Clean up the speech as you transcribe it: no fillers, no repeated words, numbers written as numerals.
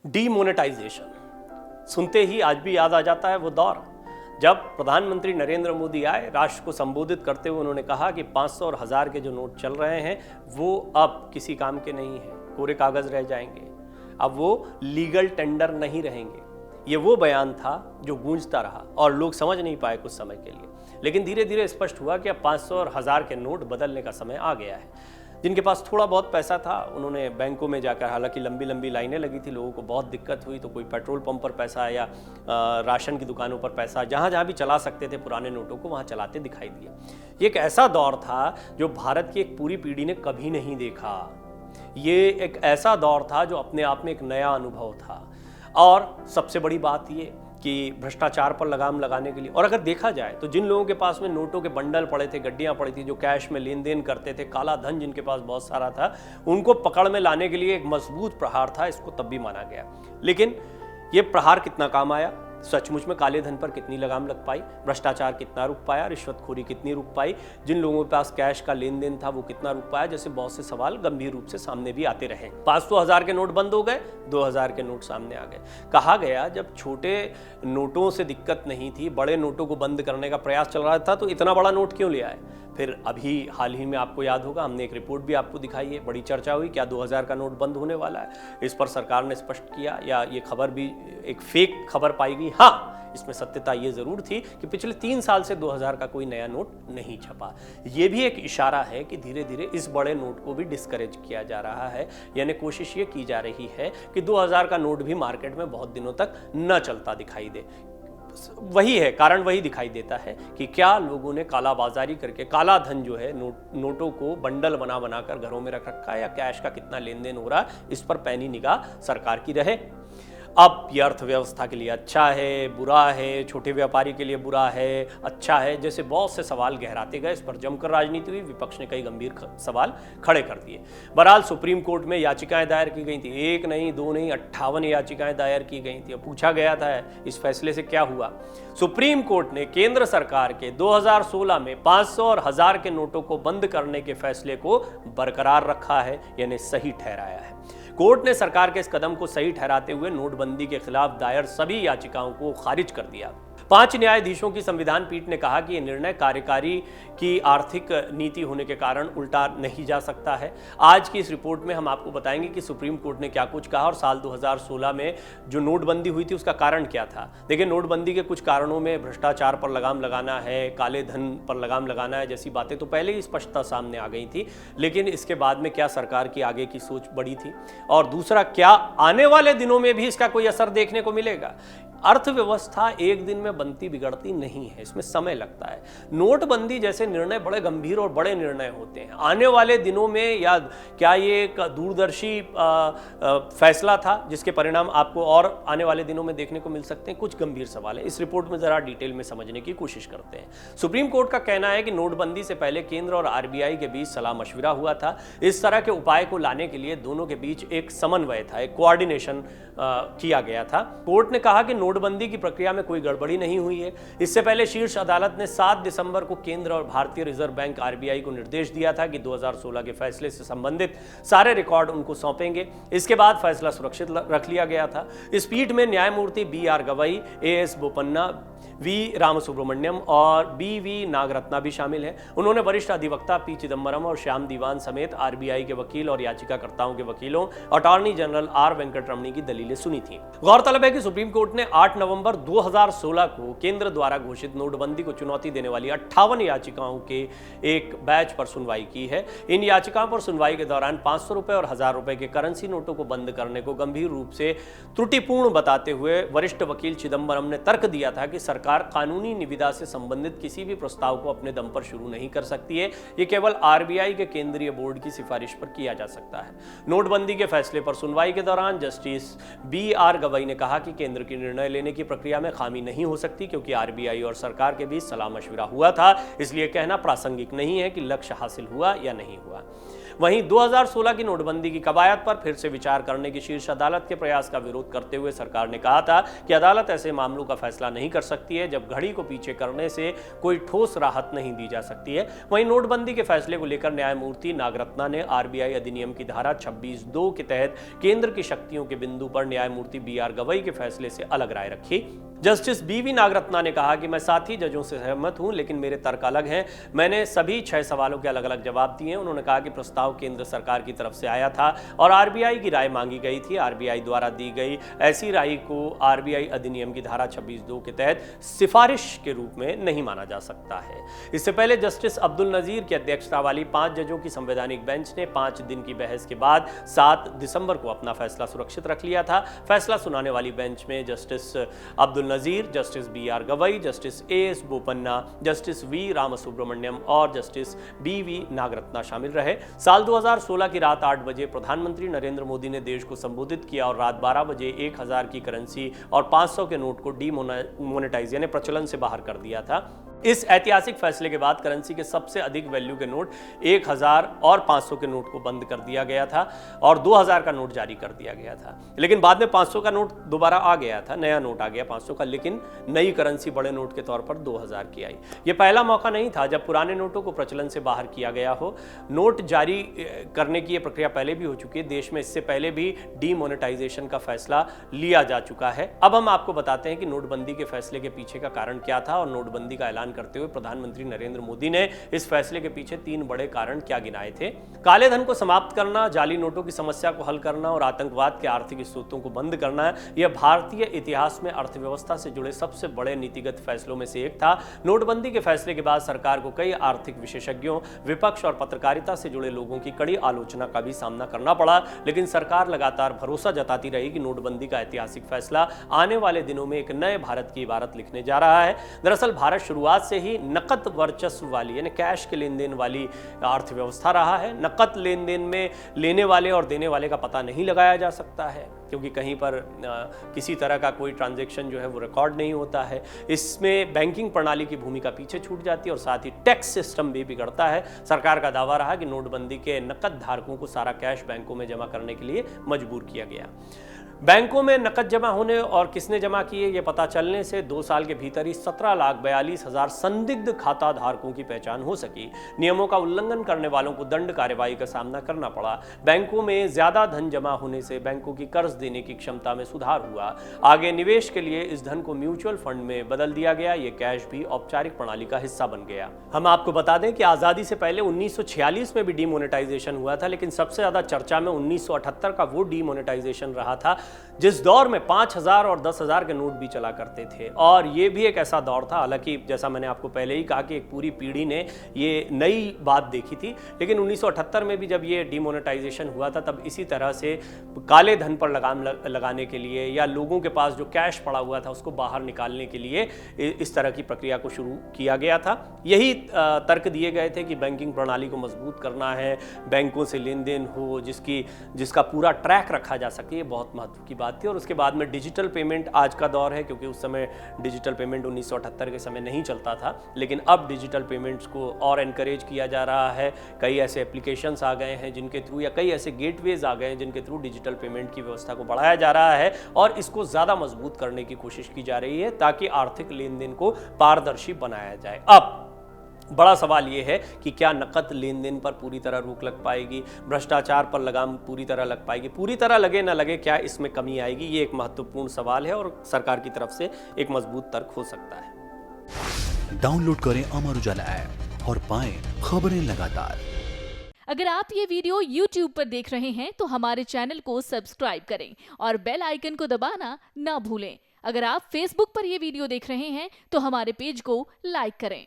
Demonetisation सुनते ही आज भी याद आ जाता है वो दौर जब प्रधानमंत्री नरेंद्र मोदी आए। राष्ट्र को संबोधित करते हुए उन्होंने कहा कि 500 और 1000 के जो नोट चल रहे हैं वो अब किसी काम के नहीं हैं, कोरे कागज रह जाएंगे, अब वो लीगल टेंडर नहीं रहेंगे। ये वो बयान था जो गूंजता रहा और लोग समझ नहीं पाए कुछ समय के लिए, लेकिन धीरे धीरे स्पष्ट हुआ कि अब 500 और 1000 के नोट बदलने का समय आ गया है। जिनके पास थोड़ा बहुत पैसा था उन्होंने बैंकों में जाकर, हालांकि लंबी लंबी लाइनें लगी थी, लोगों को बहुत दिक्कत हुई, तो कोई पेट्रोल पंप पर पैसा या राशन की दुकानों पर पैसा, जहाँ जहाँ भी चला सकते थे पुराने नोटों को वहाँ चलाते दिखाई दिए। ये एक ऐसा दौर था जो भारत की एक पूरी पीढ़ी ने कभी नहीं देखा। ये एक ऐसा दौर था जो अपने आप में एक नया अनुभव था। और सबसे बड़ी बात ये कि भ्रष्टाचार पर लगाम लगाने के लिए, और अगर देखा जाए तो जिन लोगों के पास में नोटों के बंडल पड़े थे, गड्डियां पड़ी थी, जो कैश में लेन देन करते थे, काला धन जिनके पास बहुत सारा था, उनको पकड़ में लाने के लिए एक मजबूत प्रहार था, इसको तब भी माना गया। लेकिन ये प्रहार कितना काम आया? सचमुच में काले धन पर कितनी लगाम लग पाई? भ्रष्टाचार कितना रुक पाया? रिश्वतखोरी कितनी रुक पाई? जिन लोगों के पास कैश का लेन देन था वो कितना रुक पाया? जैसे बहुत से सवाल गंभीर रूप से सामने भी आते रहे। 500 1000 के नोट बंद हो गए, 2000 के नोट सामने आ गए। कहा गया जब छोटे नोटों से दिक्कत नहीं थी, बड़े नोटों को बंद करने का प्रयास चल रहा था, तो इतना बड़ा नोट क्यों ले आए? फिर अभी हाल ही में आपको याद होगा, हमने एक रिपोर्ट भी आपको दिखाई है, बड़ी चर्चा हुई, क्या 2000 का नोट बंद होने वाला है? इस पर सरकार ने स्पष्ट किया, या ये खबर भी एक फेक खबर पाई गई? हाँ, इसमें सत्यता ये जरूर थी कि पिछले 3 साल से 2000 का कोई नया नोट नहीं छपा। ये भी एक इशारा है कि धीरे धीरे इस बड़े नोट को भी डिस्करेज किया जा रहा है, यानी कोशिश ये की जा रही है कि 2000 का नोट भी मार्केट में बहुत दिनों तक न चलता दिखाई दे। वही है कारण, वही दिखाई देता है कि क्या लोगों ने कालाबाजारी करके काला धन जो है नोटों को बंडल बना बनाकर घरों में रख रखा है, या कैश का कितना लेन देन हो रहा है, इस पर पैनी निगाह सरकार की रहे। अब ये अर्थव्यवस्था के लिए अच्छा है, बुरा है, छोटे व्यापारी के लिए बुरा है, अच्छा है, जैसे बहुत से सवाल गहराते गए। इस पर जमकर राजनीति हुई, विपक्ष ने कई गंभीर सवाल खड़े कर दिए। बहरहाल सुप्रीम कोर्ट में याचिकाएं दायर की गई थी, 1 नहीं 2 नहीं 58 याचिकाएं दायर की गई थी। अब पूछा गया था इस फैसले से क्या हुआ? सुप्रीम कोर्ट ने केंद्र सरकार के 2016 में 500 और 1000 के नोटों को बंद करने के फैसले को बरकरार रखा है, यानी सही ठहराया है। कोर्ट ने सरकार के इस कदम को सही ठहराते हुए नोटबंदी के खिलाफ दायर सभी याचिकाओं को खारिज कर दिया। 5 न्यायाधीशों की संविधान पीठ ने कहा कि यह निर्णय कार्यकारी की आर्थिक नीति होने के कारण उल्टा नहीं जा सकता है। आज की इस रिपोर्ट में हम आपको बताएंगे कि सुप्रीम कोर्ट ने क्या कुछ कहा और साल 2016 में जो नोटबंदी हुई थी उसका कारण क्या था। देखिए, नोटबंदी के कुछ कारणों में भ्रष्टाचार पर लगाम लगाना है, काले धन पर लगाम लगाना है, जैसी बातें तो पहले ही स्पष्टता सामने आ गई थी। लेकिन इसके बाद में क्या सरकार की आगे की सोच बड़ी थी, और दूसरा, क्या आने वाले दिनों में भी इसका कोई असर देखने को मिलेगा? अर्थव्यवस्था एक दिन में बनती बिगड़ती नहीं है, इसमें समय लगता है। नोटबंदी जैसे निर्णय बड़े गंभीर और बड़े निर्णय होते हैं। आने वाले दिनों में या क्या ये एक दूरदर्शी फैसला था जिसके परिणाम आपको और आने वाले दिनों में देखने को मिल सकते हैं? कुछ गंभीर सवाल है, इस रिपोर्ट में जरा डिटेल में समझने की कोशिश करते हैं। सुप्रीम कोर्ट का कहना है कि नोटबंदी से पहले केंद्र और आरबीआई के बीच सलाह मशविरा हुआ था। इस तरह के उपाय को लाने के लिए दोनों के बीच एक समन्वय था, एक कोऑर्डिनेशन किया गया था। कोर्ट ने कहा कि नोटबंदी की प्रक्रिया में कोई गड़बड़ी नहीं हुई है। इससे पहले शीर्ष अदालत ने 7 दिसंबर को केंद्र और भारतीय रिजर्व बैंक आरबीआई को निर्देश दिया था कि 2016 के फैसले से संबंधित सारे रिकॉर्ड उनको सौंपेंगे। इसके बाद फैसला सुरक्षित रख लिया गया था। इस पीठ में न्यायमूर्ति BR Gavai, AS Bopanna, V Ramasubramanian और BV नागरत्ना भी शामिल हैं। उन्होंने वरिष्ठ अधिवक्ता P चिदम्बरम और श्याम दीवान समेत आरबीआई के वकील और याचिकाकर्ताओं के वकीलों, अटॉर्नी जनरल R वेंकटरमणी की दलीलें सुनी थी। गौरतलब है कि सुप्रीम कोर्ट ने 8 नवंबर 2016 को केंद्र द्वारा घोषित नोटबंदी को चुनौती देने वाली 58 याचिकाओं के एक बैच पर सुनवाई की है। इन याचिकाओं पर सुनवाई के दौरान 500 रुपए और 1000 रुपए के करेंसी नोटों को बंद करने को गंभीर रूप से त्रुटिपूर्ण बताते हुए वरिष्ठ वकील चिदम्बरम ने तर्क दिया था कि सरकार कानूनी निविदा से संबंधित किसी भी प्रस्ताव को अपने दम पर शुरू नहीं कर सकती है। ये केवल आरबीआई के केंद्रीय बोर्ड की सिफारिश पर किया जा सकता है। नोटबंदी के फैसले पर सुनवाई के दौरान जस्टिस BR गवई ने कहा कि केंद्र की निर्णय लेने की प्रक्रिया में खामी नहीं हो सकती, क्योंकि आरबीआई और सरकार के बीच सलाह मशविरा हुआ था, इसलिए कहना प्रासंगिक नहीं है कि लक्ष्य हासिल हुआ या नहीं हुआ। वहीं 2016 की नोटबंदी की कवायद पर फिर से विचार करने की शीर्ष अदालत के प्रयास का विरोध करते हुए सरकार ने कहा था कि अदालत ऐसे मामलों का फैसला नहीं कर सकती है जब घड़ी को पीछे करने से कोई ठोस राहत नहीं दी जा सकती है। वहीं नोटबंदी के फैसले को लेकर न्यायमूर्ति नागरत्ना ने आरबीआई अधिनियम की धारा 26(2) के तहत केंद्र की शक्तियों के बिंदु पर न्यायमूर्ति बीआर गवई के फैसले से अलग राय रखी। जस्टिस बीवी नागरत्ना ने कहा कि मैं साथी जजों से सहमत हूं, लेकिन मेरे तर्क अलग हैं। मैंने सभी 6 सवालों के अलग अलग जवाब दिए। उन्होंने कहा कि प्रस्ताव केंद्र सरकार की तरफ से आया था और आरबीआई की राय मांगी गई थी। आरबीआई द्वारा दी गई ऐसी राय को आरबीआई अधिनियम की धारा 26(2) के तहत सिफारिश के रूप में नहीं माना जा सकता है। इससे पहले जस्टिस अब्दुल नजीर की अध्यक्षता वाली 5 जजों की संवैधानिक बेंच ने 5 दिन की बहस के बाद 7 दिसंबर को अपना फैसला सुरक्षित रख लिया था। फैसला सुनाने वाली बेंच में justice Abdul Nazeer, justice B R Gavai, justice A S Bopanna, justice V Ramasubramanian और जस्टिस बीवी नागरत्ना शामिल रहे। साल 2016 की रात 8 बजे प्रधानमंत्री नरेंद्र मोदी ने देश को संबोधित किया और रात 12 बजे 1000 की करेंसी और 500 के नोट को डीमोनेटाइज यानी प्रचलन से बाहर कर दिया था। इस ऐतिहासिक फैसले के बाद करेंसी के सबसे अधिक वैल्यू के नोट 1000 और 500 के नोट को बंद कर दिया गया था और 2000 का नोट जारी कर दिया गया था। लेकिन बाद में 500 का नोट दोबारा आ गया था, नया नोट आ गया 500 का, लेकिन नई करेंसी बड़े नोट के तौर पर 2000 की आई। ये पहला मौका नहीं था जब पुराने नोटों को प्रचलन से बाहर किया गया हो। नोट जारी करने की यह प्रक्रिया पहले भी हो चुकी है। देश में इससे पहले भी डीमोनेटाइजेशन का फैसला लिया जा चुका है। अब हम आपको बताते हैं कि नोटबंदी के फैसले के पीछे का कारण क्या था और नोटबंदी का ऐलान करते हुए प्रधानमंत्री नरेंद्र मोदी ने इस फैसले के पीछे 3 बड़े कारण क्या गिनाए थे। काले धन को समाप्त करना, जाली नोटों की समस्या को हल करना और आतंकवाद के आर्थिक स्रोतों को बंद करना यह भारतीय इतिहास में अर्थव्यवस्था से जुड़े सबसे बड़े नीतिगत फैसलों में से एक था। नोटबंदी के फैसले के बाद सरकार को कई आर्थिक विशेषज्ञों, विपक्ष और पत्रकारिता से जुड़े लोगों की कड़ी आलोचना का भी सामना करना पड़ा, लेकिन सरकार लगातार भरोसा जताती रही कि नोटबंदी का ऐतिहासिक फैसला आने वाले दिनों में एक नए भारत की इबारत लिखने जा रहा है। दरअसल भारत शुरुआत से ही नकद वर्चस्व वाली यानी कैश के लेन देन वाली अर्थव्यवस्था रहा है। नकद लेन देन में लेने वाले और देने वाले का पता नहीं लगाया जा सकता है, क्योंकि कहीं पर किसी तरह का कोई ट्रांजैक्शन जो है वो रिकॉर्ड नहीं होता है। इसमें बैंकिंग प्रणाली की भूमिका पीछे छूट जाती है और साथ ही टैक्स सिस्टम भी बिगड़ता है। सरकार का दावा रहा कि नोटबंदी के नकद धारकों को सारा कैश बैंकों में जमा करने के लिए मजबूर किया गया। बैंकों में नकद जमा होने और किसने जमा किए ये पता चलने से 2 साल के भीतर ही 17,42,000 संदिग्ध खाता धारकों की पहचान हो सकी। नियमों का उल्लंघन करने वालों को दंड कार्रवाई का सामना करना पड़ा। बैंकों में ज्यादा धन जमा होने से बैंकों की कर्ज देने की क्षमता में सुधार हुआ। आगे निवेश के लिए इस धन को म्यूचुअल फंड में बदल दिया गया। ये कैश भी औपचारिक प्रणाली का हिस्सा बन गया। हम आपको बता दें कि आजादी से पहले 1946 में भी डीमोनेटाइजेशन हुआ था, लेकिन सबसे ज्यादा चर्चा में 1978 का वो डीमोनेटाइजेशन रहा था जिस दौर में 5000 और 10,000 के नोट भी चला करते थे। और ये भी एक ऐसा दौर था, हालांकि जैसा मैंने आपको पहले ही कहा कि एक पूरी पीढ़ी ने ये नई बात देखी थी, लेकिन 1978 में भी जब ये डीमोनेटाइजेशन हुआ था तब इसी तरह से काले धन पर लगाम लगाने के लिए या लोगों के पास जो कैश पड़ा हुआ था उसको बाहर निकालने के लिए इस तरह की प्रक्रिया को शुरू किया गया था। यही तर्क दिए गए थे कि बैंकिंग प्रणाली को मजबूत करना है, बैंकों से लेन देन हो जिसका पूरा ट्रैक रखा जा सके, ये बहुत महत्व की बात थी। और उसके बाद में डिजिटल पेमेंट आज का दौर है, क्योंकि उस समय डिजिटल पेमेंट 1978 के समय नहीं चलता था, लेकिन अब डिजिटल पेमेंट्स को और एनकरेज किया जा रहा है। कई ऐसे एप्लीकेशंस आ गए हैं जिनके थ्रू या कई ऐसे गेटवेज आ गए हैं जिनके थ्रू डिजिटल पेमेंट की व्यवस्था को बढ़ाया जा रहा है और इसको ज़्यादा मजबूत करने की कोशिश की जा रही है ताकि आर्थिक लेन देन को पारदर्शी बनाया जाए। अब बड़ा सवाल यह है कि क्या नकद लेन देन पर पूरी तरह रोक लग पाएगी, भ्रष्टाचार पर लगाम पूरी तरह लग पाएगी, पूरी तरह लगे ना लगे क्या इसमें कमी आएगी, ये एक महत्वपूर्ण सवाल है और सरकार की तरफ से एक मजबूत तर्क हो सकता है। डाउनलोड करें अमर उजाला ऐप और पाएं खबरें लगातार। अगर आप ये वीडियो YouTube पर देख रहे हैं तो हमारे चैनल को सब्सक्राइब करें और बेल आइकन को दबाना ना भूलें। अगर आप Facebook पर ये वीडियो देख रहे हैं तो हमारे पेज को लाइक करें।